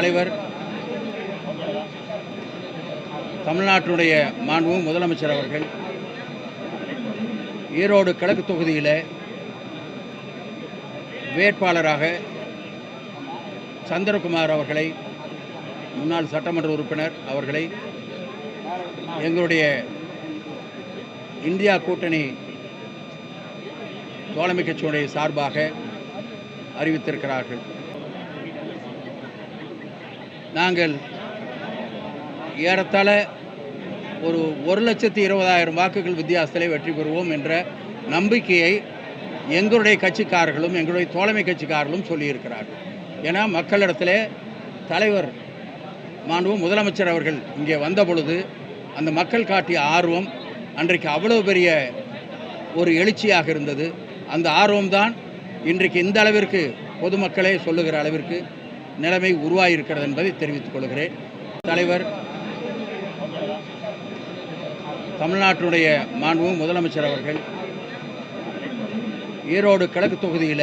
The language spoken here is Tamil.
தலைவர் தமிழ்நாட்டினுடைய மாண்பு முதலமைச்சர் அவர்கள் ஈரோடு கிழக்கு தொகுதியில் வேட்பாளராக சந்திரகுமார் அவர்களை, முன்னாள் சட்டமன்ற உறுப்பினர் அவர்களை எங்களுடைய இந்தியா கூட்டணி தோழமை கட்சியுடைய சார்பாக அறிவித்திருக்கிறார்கள். நாங்கள் ஏறத்தாழ ஒரு 1,20,000 வாக்குகள் வித்தியாசத்திலே வெற்றி பெறுவோம் என்ற நம்பிக்கையை எங்களுடைய கட்சிக்காரர்களும் எங்களுடைய தோழமை கட்சிக்காரர்களும் சொல்லியிருக்கிறார்கள். ஏன்னா மக்களிடத்தில் தலைவர் மாண்பு முதலமைச்சர் அவர்கள் இங்கே வந்த பொழுது அந்த மக்கள் காட்டிய ஆர்வம் அன்றைக்கு அவ்வளவு பெரிய ஒரு எழுச்சியாக இருந்தது. அந்த ஆர்வம்தான் இன்றைக்கு இந்த அளவிற்கு பொதுமக்களே சொல்லுகிற அளவிற்கு நிலைமை உருவாகியிருக்கிறது என்பதை தெரிவித்துக் கொள்கிறேன். தலைவர் தமிழ்நாட்டினுடைய மாண்பு முதலமைச்சர் அவர்கள் ஈரோடு கிழக்கு தொகுதியில்